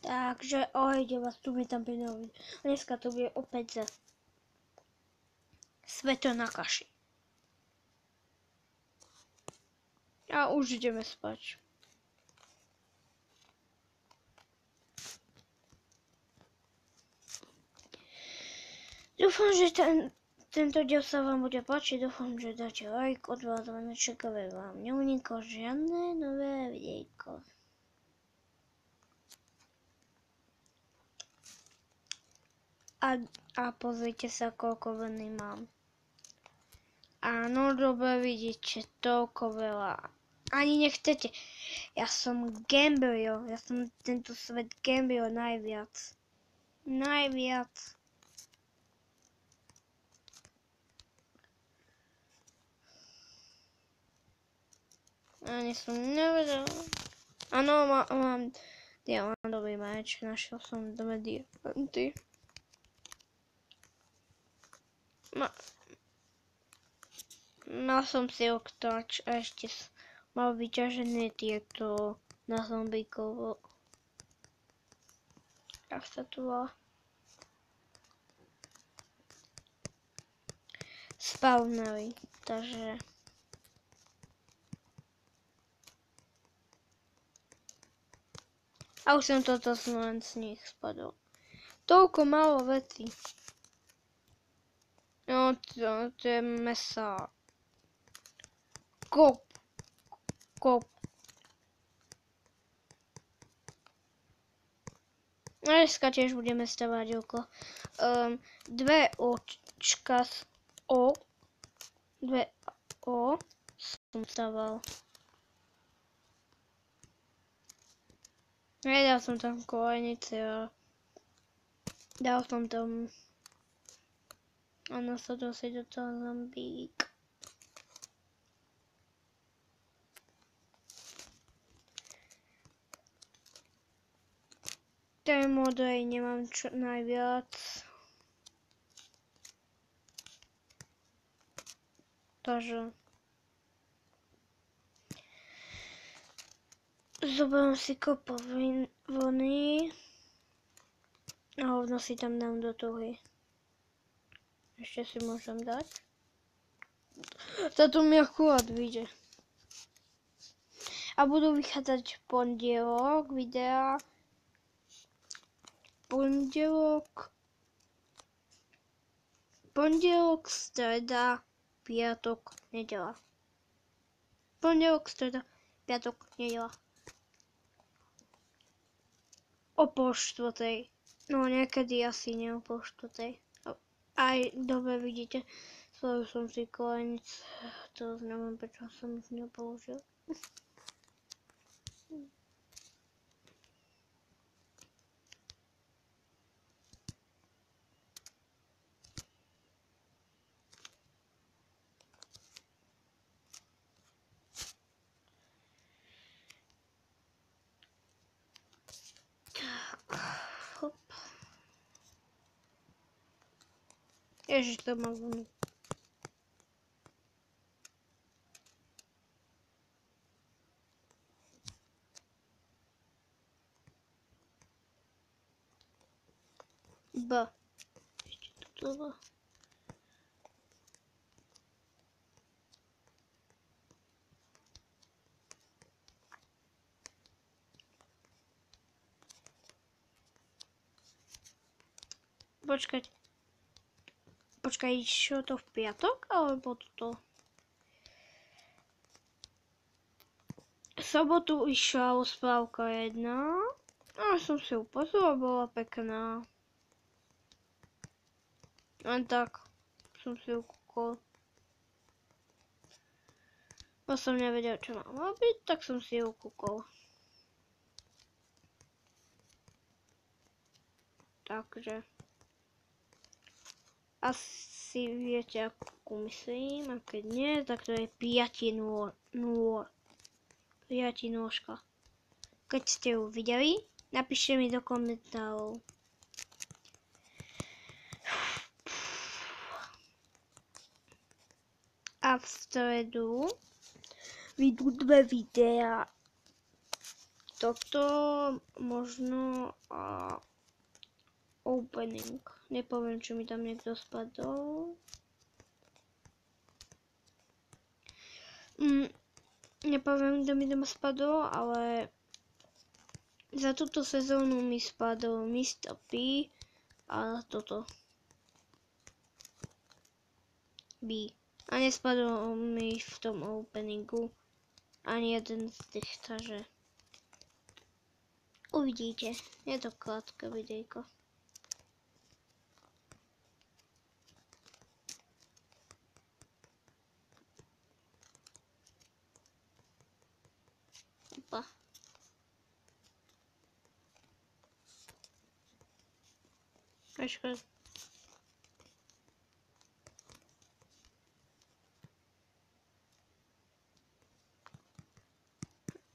Takže ojde vás, tu mi tam pridávať. Dneska to bude opäť za Sveto na kaši. A už ideme spať. Dúfam, že tento diel sa vám bude páčiť. Dúfam, že dáte like, odvádzame čekové vám neuniklo žiadne nové videjko. A pozrite sa, koľko vlny mám. Áno, dobre vidíte, toľko veľa. Ani nechcete. Ja som gambler, ja som tento svet gambler najviac. Najviac. Ani som nevedel. Áno, mám diamandový meč, našiel som 2 diamanty. Mal som si oktač a ešte mal vyťažené tieto na zombíkovo. Jak sa tu volá? Spawnery, takže... A už som toto len z nich spadol. Toľko málo vecí. No to je mesa. Kop. Dneska tiež budeme stavať okolo. 2 očka z O. 2 O som staval. Nedal som tam kolejnice a dal som tam a nasadil si do toho zombík. Tej modrej nemám čo najviac. Takže zoberiem si kopu vlny a hovno si tam dám do tuhy. Ešte si môžem dať. Táto mi akurát vyjde. A budú vychádzať v pondelok videa. Pondelok, streda, piatok, nedeľa. Pondelok, streda, piatok, nedeľa. O 3:30. No niekedy asi nie o 3:30. Aj dobre vidíte, spravil som si kolejnic, to neviem, prečo som ich nepoužil. Hop. Ježiš, to má vlnu. Ešte toto. Počkaj, čo to v piatok, alebo toto? V sobotu išla rozprávka 1. A som si ju pozrela, bola pekná. Len tak som si ju kúkol. Bo som nevedel, čo mám robiť, tak som si ju kúkol. Takže... Asi viete, ako myslím, a keď nie, tak to je 5:0. 5:0. Keď ste ju videli, napíšte mi do komentárov. A v stredu vyjdú 2 videá. toto možno a opening. Nepoviem, či mi tam niekto spadol. Nepoviem, kto mi tam spadol, ale za túto sezónu mi spadol Mr. P a toto. B. A nespadol mi v tom openingu ani jeden z tých, takže uvidíte. Je to krátke videjko. Opa. Počkaj.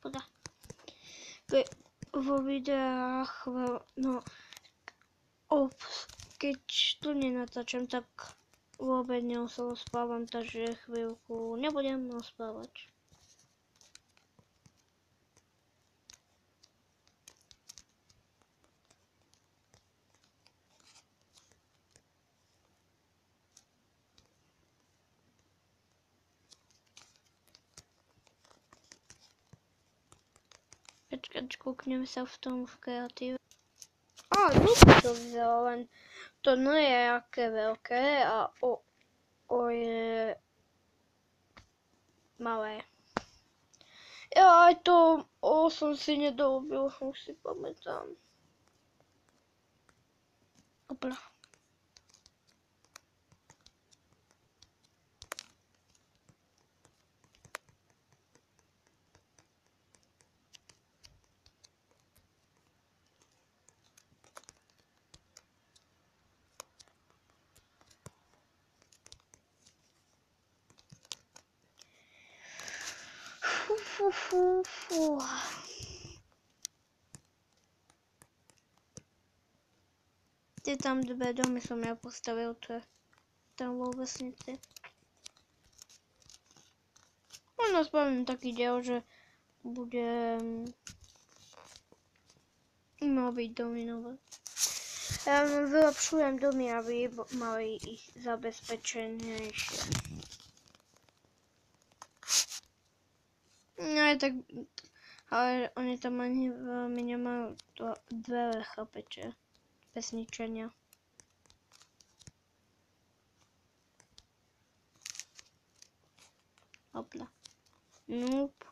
Poda. Vo videách, no, keď tu nenatáčam, tak vôbec neospávam, takže chvíľku nebudem ospávať. Počkať, kúknem sa v tom v kreatíve. Dobre to vyzerá, len to nie je aké veľké a je malé. Ja aj to som si nedobil, už si pamätám. Opla. Fú. Tie tam dve domy som ja postavil, to je tam vo vesnici. Možno spravím taký diel, že bude byť domy nové. Ja vylepšujem domy, aby mali ich zabezpečenejšie. No tak, ale oni tam ani veľmi nemajú dvere, chápete, bez ničenia. Hopla. Nope.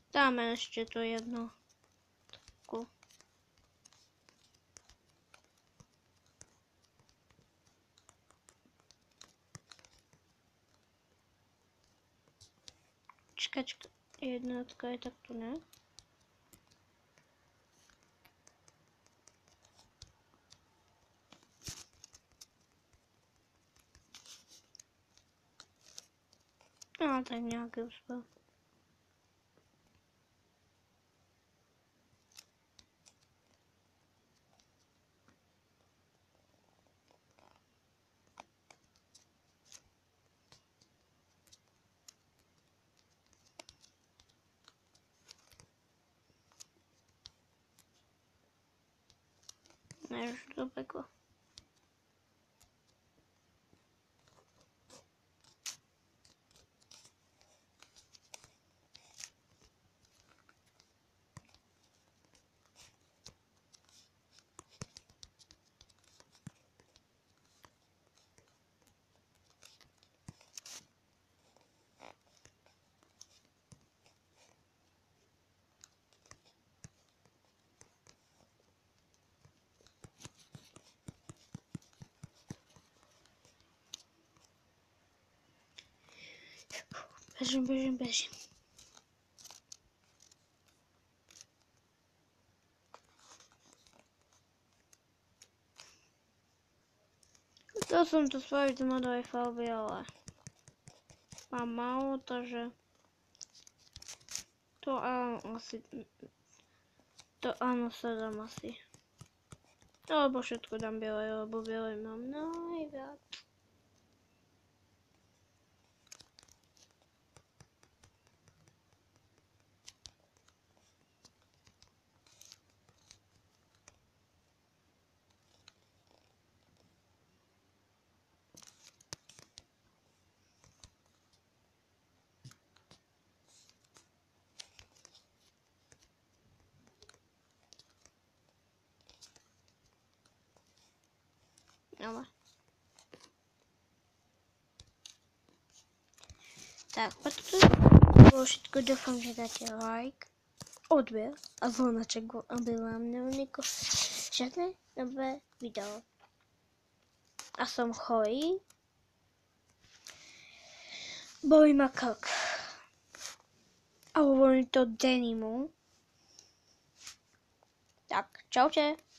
Dáme ešte to jedno. Takú. Čkačka, jednotka je takto, ne? No, tak nejaký úspel. Ne, už to peklo. Bežím. Chcel som to spraviť z modovej farby, ale mám málo, takže to áno sa dám asi. Alebo všetko dám biele, lebo biele mám najviac. Ale. Tak, to bolo všetko. Dúfam, že dáte like, odber a zvonaček, aby vám neuniklo žiadne nové video. A som chorý. Bolí ma krk. A hovorím to Denimu. Tak, čaute.